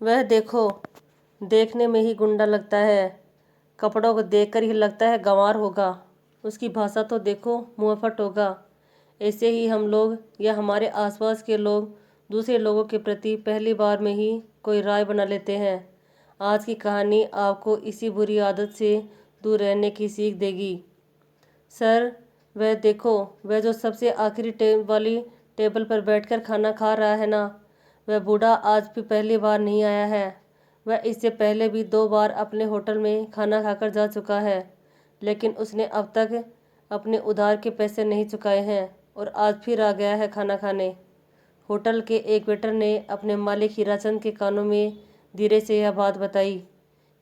वह देखो, देखने में ही गुंडा लगता है, कपड़ों को देखकर ही लगता है गंवार होगा। उसकी भाषा तो देखो, मुंहफट होगा। ऐसे ही हम लोग या हमारे आसपास के लोग दूसरे लोगों के प्रति पहली बार में ही कोई राय बना लेते हैं। आज की कहानी आपको इसी बुरी आदत से दूर रहने की सीख देगी। सर, वह देखो, वह जो सबसे आखिरी वाली टेबल पर बैठकर खाना खा रहा है ना, वह बूढ़ा आज भी पहली बार नहीं आया है। वह इससे पहले भी 2 बार अपने होटल में खाना खाकर जा चुका है, लेकिन उसने अब तक अपने उधार के पैसे नहीं चुकाए हैं और आज फिर आ गया है खाना खाने। होटल के एक वेटर ने अपने मालिक हीराचंद के कानों में धीरे से यह बात बताई।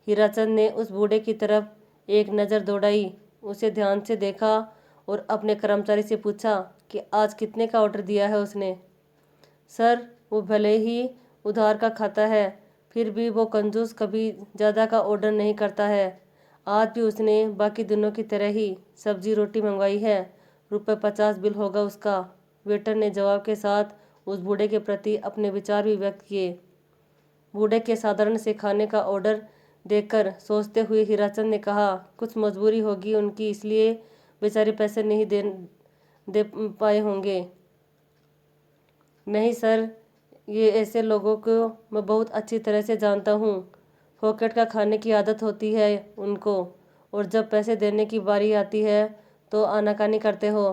हीराचंद ने उस बूढ़े की तरफ एक नज़र दौड़ाई, उसे ध्यान से देखा और अपने कर्मचारी से पूछा कि आज कितने का ऑर्डर दिया है उसने। सर, वो भले ही उधार का खाता है, फिर भी वो कंजूस कभी ज़्यादा का ऑर्डर नहीं करता है। आज भी उसने बाकी दिनों की तरह ही सब्जी रोटी मंगवाई है। ₹50 बिल होगा उसका। वेटर ने जवाब के साथ उस बूढ़े के प्रति अपने विचार भी व्यक्त किए। बूढ़े के साधारण से खाने का ऑर्डर देखकर सोचते हुए हीराचंद ने कहा, कुछ मजबूरी होगी उनकी, इसलिए बेचारे पैसे नहीं दे पाए होंगे। नहीं सर, ये ऐसे लोगों को मैं बहुत अच्छी तरह से जानता हूँ। पॉकेट का खाने की आदत होती है उनको, और जब पैसे देने की बारी आती है तो आनाकानी करते हो।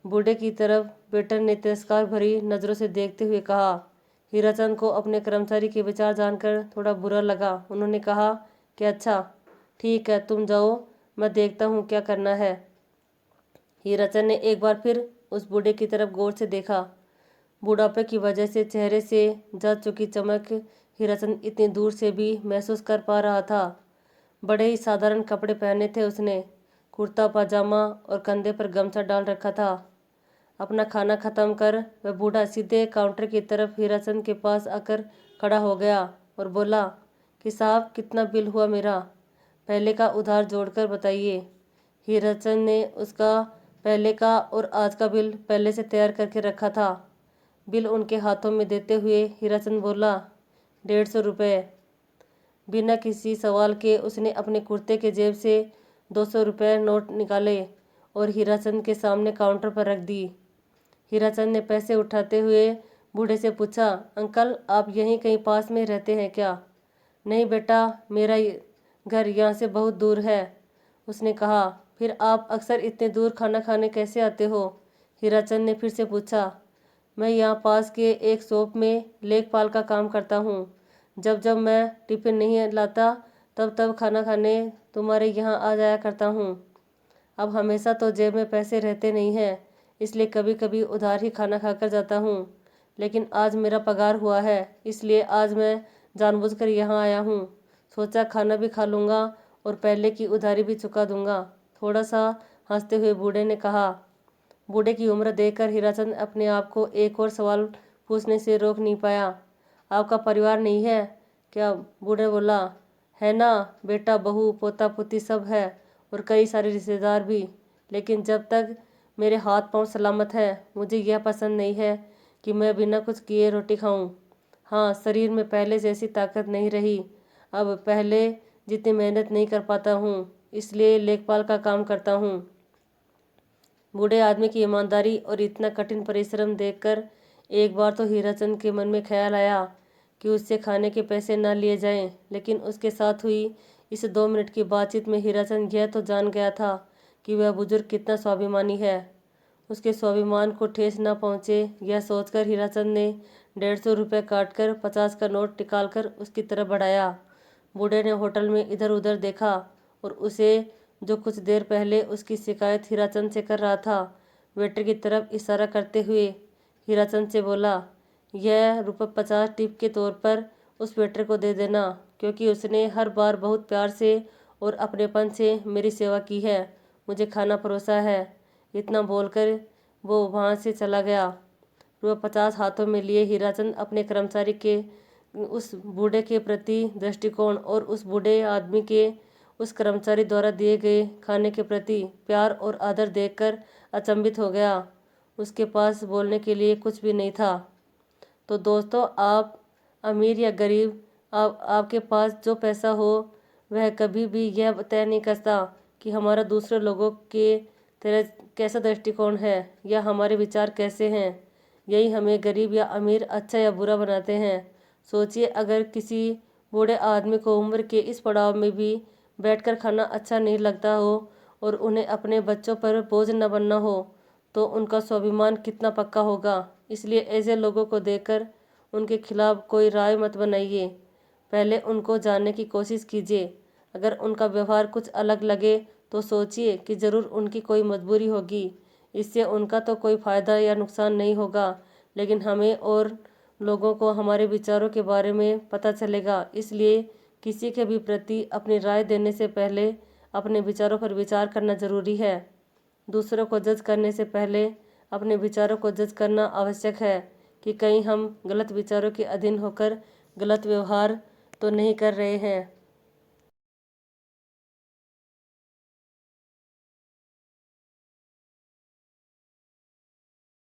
बूढ़े की तरफ वेटर ने तिरस्कार भरी नज़रों से देखते हुए कहा। हीराचंद को अपने कर्मचारी के विचार जानकर थोड़ा बुरा लगा। उन्होंने कहा कि अच्छा, ठीक है, तुम जाओ, मैं देखता हूँ क्या करना है। हीराचंद ने एक बार फिर उस बूढ़े की तरफ गौर से देखा। बुढ़ापे की वजह से चेहरे से जा चुकी चमक हीराचंद इतनी दूर से भी महसूस कर पा रहा था। बड़े ही साधारण कपड़े पहने थे उसने, कुर्ता पाजामा और कंधे पर गमछा डाल रखा था। अपना खाना खत्म कर वह बूढ़ा सीधे काउंटर की तरफ हीराचंद के पास आकर खड़ा हो गया और बोला कि साहब, कितना बिल हुआ मेरा? पहले का उधार जोड़कर बताइए। हीराचंद ने उसका पहले का और आज का बिल पहले से तैयार करके रखा था। बिल उनके हाथों में देते हुए हीराचंद बोला, 150 रुपये। बिना किसी सवाल के उसने अपने कुर्ते के जेब से 200 रुपये नोट निकाले और हीराचंद के सामने काउंटर पर रख दी। हीराचंद ने पैसे उठाते हुए बूढ़े से पूछा, अंकल, आप यहीं कहीं पास में रहते हैं क्या? नहीं बेटा, मेरा घर यहाँ से बहुत दूर है, उसने कहा। फिर आप अक्सर इतने दूर खाना खाने कैसे आते हो? हीराचंद ने फिर से पूछा। मैं यहाँ पास के एक शॉप में लेखपाल का काम करता हूँ। जब जब मैं टिफिन नहीं लाता तब तब खाना खाने तुम्हारे यहाँ आ जाया करता हूँ। अब हमेशा तो जेब में पैसे रहते नहीं हैं, इसलिए कभी कभी उधार ही खाना खाकर जाता हूँ। लेकिन आज मेरा पगार हुआ है, इसलिए आज मैं जानबूझकर यहाँ आया हूँ। सोचा खाना भी खा लूँगा और पहले की उधारी भी चुका दूँगा, थोड़ा सा हंसते हुए बूढ़े ने कहा। बूढ़े की उम्र देखकर हीराचंद अपने आप को एक और सवाल पूछने से रोक नहीं पाया। आपका परिवार नहीं है क्या? बूढ़े बोला। है ना बेटा, बहू पोता पोती सब है और कई सारे रिश्तेदार भी, लेकिन जब तक मेरे हाथ पांव सलामत है मुझे यह पसंद नहीं है कि मैं बिना कुछ किए रोटी खाऊं। हाँ, शरीर में पहले जैसी ताकत नहीं रही, अब पहले जितनी मेहनत नहीं कर पाता हूँ, इसलिए लेखपाल का काम करता हूँ। बूढ़े आदमी की ईमानदारी और इतना कठिन परिश्रम देखकर एक बार तो हीराचंद के मन में ख्याल आया कि उससे खाने के पैसे न लिए जाएं, लेकिन उसके साथ हुई इस 2 मिनट की बातचीत में हीराचंद यह तो जान गया था कि वह बुजुर्ग कितना स्वाभिमानी है। उसके स्वाभिमान को ठेस न पहुंचे, यह सोचकर हीराचंद ने 150 रुपये काटकर 50 का नोट निकालकर उसकी तरफ बढ़ाया। बूढ़े ने होटल में इधर उधर देखा और उसे जो कुछ देर पहले उसकी शिकायत हीराचंद से कर रहा था, वेटर की तरफ इशारा करते हुए हीराचंद से बोला, यह ₹50 टिप के तौर पर उस वेटर को दे देना, क्योंकि उसने हर बार बहुत प्यार से और अपनेपन से मेरी सेवा की है, मुझे खाना परोसा है। इतना बोलकर वो वहाँ से चला गया। ₹50 हाथों में लिए हीराचंद अपने कर्मचारी के उस बूढ़े के प्रति दृष्टिकोण और उस बूढ़े आदमी के उस कर्मचारी द्वारा दिए गए खाने के प्रति प्यार और आदर देखकर अचंभित हो गया। उसके पास बोलने के लिए कुछ भी नहीं था। तो दोस्तों, आप अमीर या गरीब, आपके पास जो पैसा हो वह कभी भी यह तय नहीं करता कि हमारा दूसरे लोगों के तरह कैसा दृष्टिकोण है या हमारे विचार कैसे हैं। यही हमें गरीब या अमीर, अच्छा या बुरा बनाते हैं। सोचिए, अगर किसी बूढ़े आदमी को उम्र के इस पड़ाव में भी बैठकर खाना अच्छा नहीं लगता हो और उन्हें अपने बच्चों पर बोझ न बनना हो तो उनका स्वाभिमान कितना पक्का होगा। इसलिए ऐसे लोगों को देखकर उनके खिलाफ कोई राय मत बनाइए, पहले उनको जानने की कोशिश कीजिए। अगर उनका व्यवहार कुछ अलग लगे तो सोचिए कि ज़रूर उनकी कोई मजबूरी होगी। इससे उनका तो कोई फ़ायदा या नुकसान नहीं होगा, लेकिन हमें और लोगों को हमारे विचारों के बारे में पता चलेगा। इसलिए किसी के भी प्रति अपनी राय देने से पहले अपने विचारों पर विचार करना ज़रूरी है। दूसरों को जज करने से पहले अपने विचारों को जज करना आवश्यक है कि कहीं हम गलत विचारों के अधीन होकर गलत व्यवहार तो नहीं कर रहे हैं।